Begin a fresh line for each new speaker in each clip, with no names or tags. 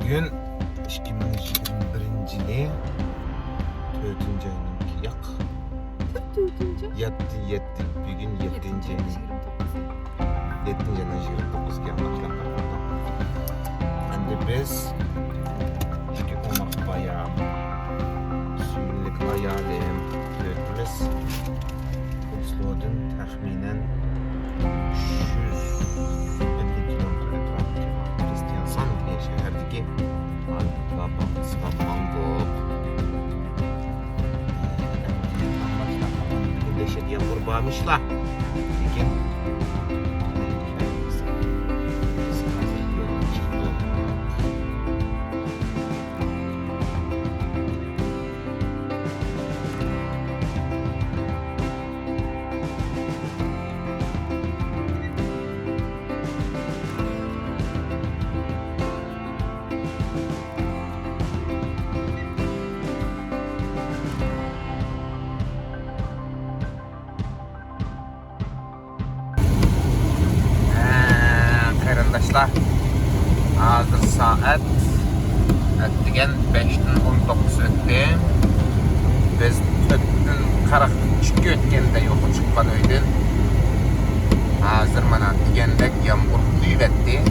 Bugün 2021 4. ayının yak.
4.
Yetti. Bugün 7. ayının 7. ayının 29 gelmekle kaldı. Şimdi biz iki omak bayağı suyunluk hayalim dökümüz Oslo'dan tahminen 350 kilometre etrafındaki Kristiansand diye şehirдeki Bangkok. Birleşe diye kurbamışlar. Peki. Arkadaşlar hazır saat ettigen 5'ten 19 öttü. Biz 4'ten 42 ötkende yoku çıkkan öydün. Hazır mana digендek yağmur kuyuvetti.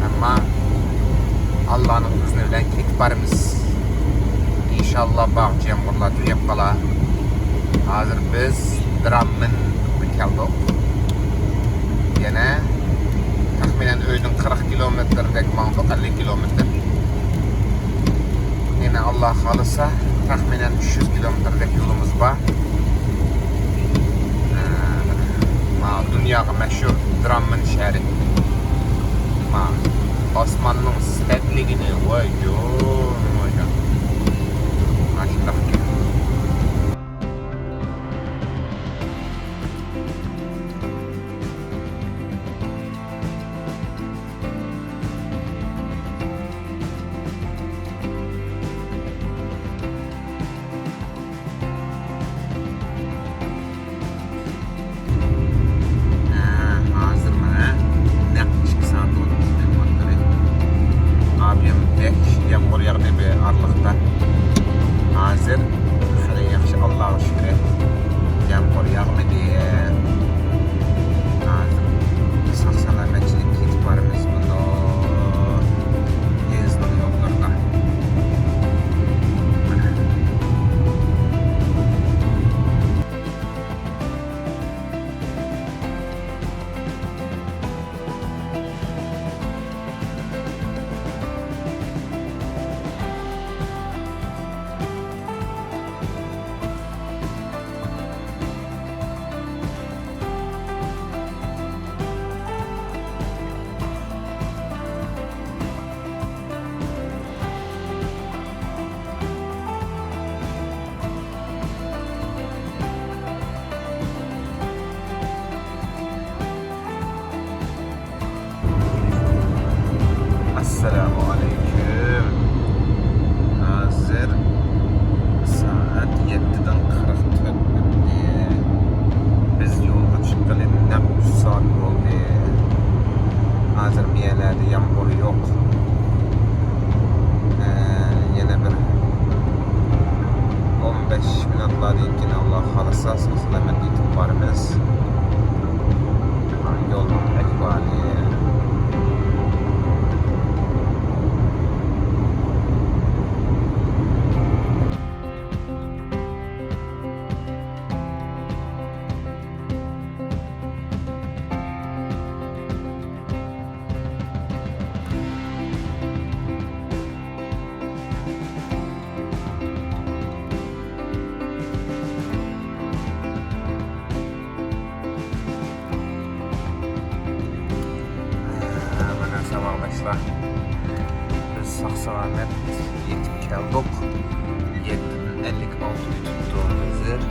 Ama Allah'ın izni bilen ketip barımız. İnşallah bağcı yağmurlar tüyep kala. Hazır biz Drammen keldik. Yine tahminen öydün 40 kilometredek Bangkok 50 kilometre. Yine Allah kalırsa tahminen 300 kilometredek yolumuz var. Dünyada meşhur Drammen şehri. Osmanlı'nın stetligini vay canım. Maşallah. Yağmur yağdı bir arlıkta. Hazır. Hali yaxşı Allah'a şükür. Yağmur yağmadı. Hazır. Sağ-salametçilik ketip barımız bunda. Yazılı yollarda. Esselamu Aleyküm. Hazır saat 7'den 44 diye biz yolga çıkalı ne 3 saat oldu. Hazır bir yerlerde yağmur yok. Yine bir 15 minutlar yine Allah kalırsa selamet yetip varımız. Yolun ekbali. Arkadaşlar biz sağ-salamet yetip keldik. 7'den 56 tuttuğumuzdur.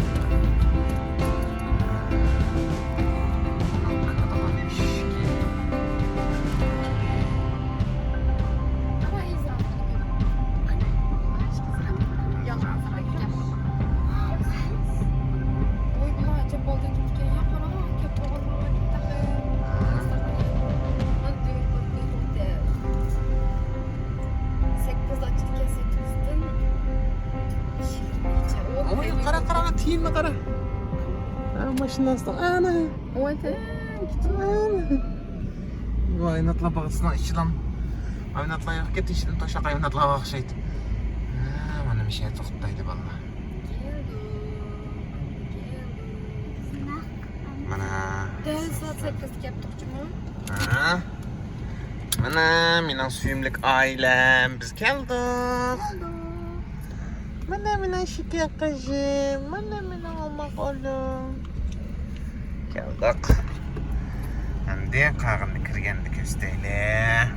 kiyimini qara. Mashinasida ana. Oynatla bağısına içilam. Oynatla yok get işini toşa oynatla bağışaydı. Mana bir şey to'xtaydi valla. Mana.
Dehli saat 8 kelibdi-ku.
Mana mening suyimlik ailem biz keldik. Mana mening şeker qizim, mana mening omoq olim. Keldik. Endi qag'inni kirganda ko'rsataylik.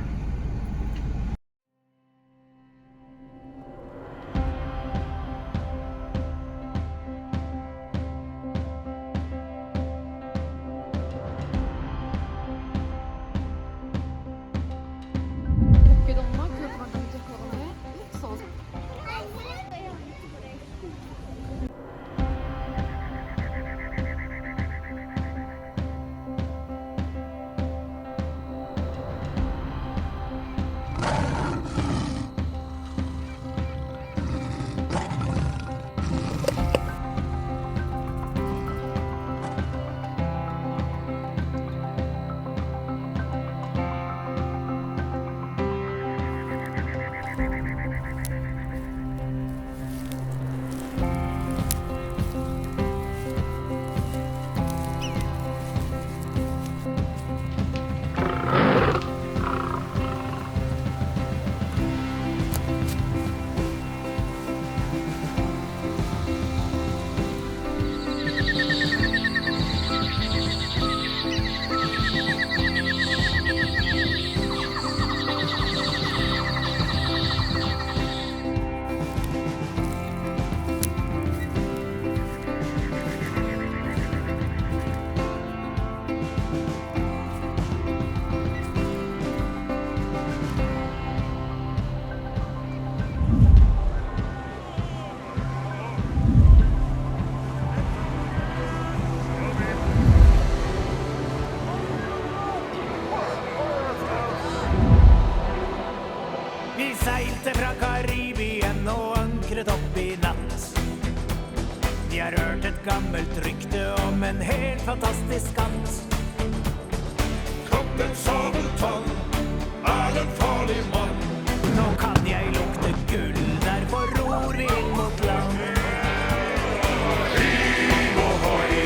Vi seilte fra Karibien og ankret opp i natt. Vi har hørt et gammelt rykte om en helt fantastisk skatt. Kaptein Sabeltann er en farlig mann. Nå kan jeg lukte gull, derfor ror vi inn mot land. Hiv og hoi,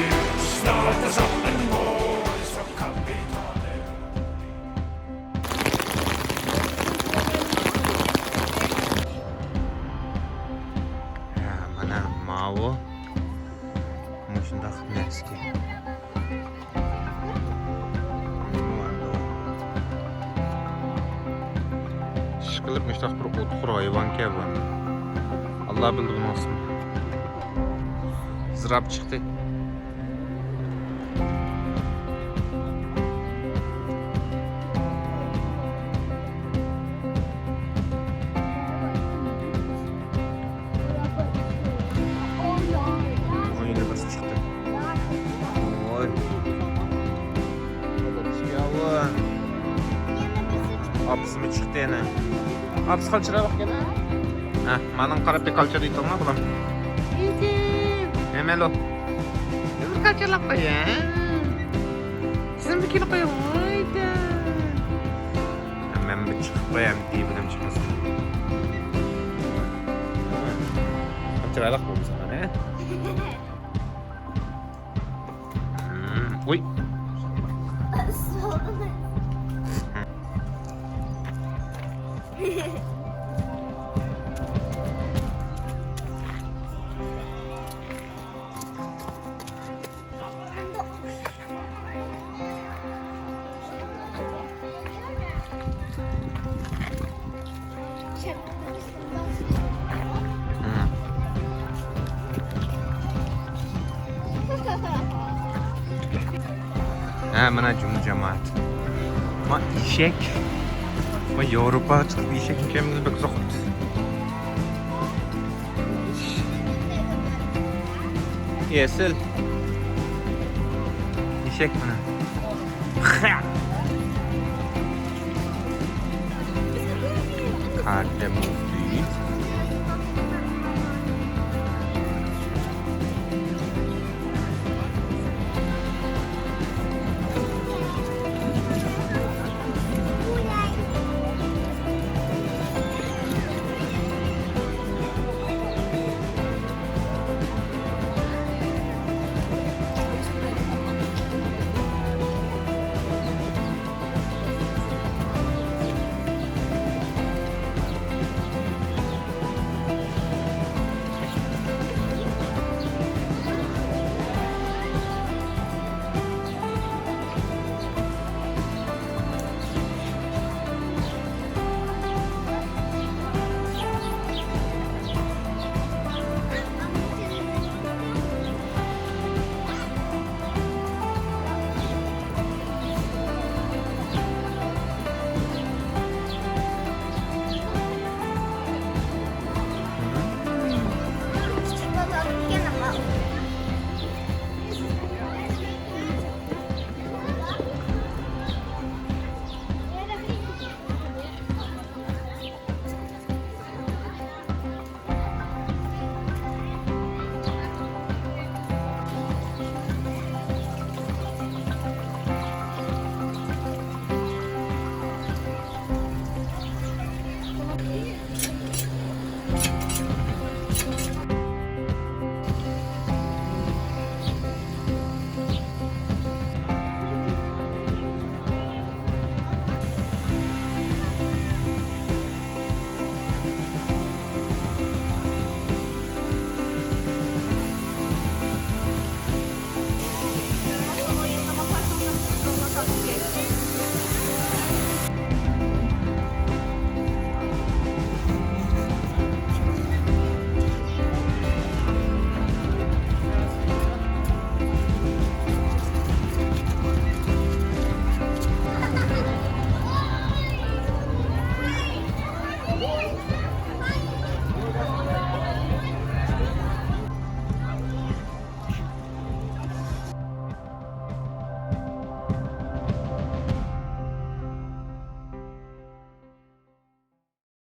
snart er sammen vår, så kan vi ta det.
Mana mavi. Mana shundaq narsaga. Ishqilib mushtaq bir o'txo'r hayvon kabi. Alloh bildi buni ismi. Zirab chiqdi. Oyunu basıp çıktı. Oy. Apısı mı çıktı yine? Apısı kalçıra bak gene. Heh, manın karabı kalçırı yıtılma bulam. Hemen o. Öbür kalçırlak koy ya. Sizin bir kilo koyun. Hayda. Hemen bir çıkıp koyayım diye bilem çıkmasın. Kalçıralak mı bu sana ne? Uy. Mana cümle cemaat. Ma eşek. Ma Avrupa çıkıp eşek ülkemiz bek zokt. Yesil. Eşek mana. Kadem.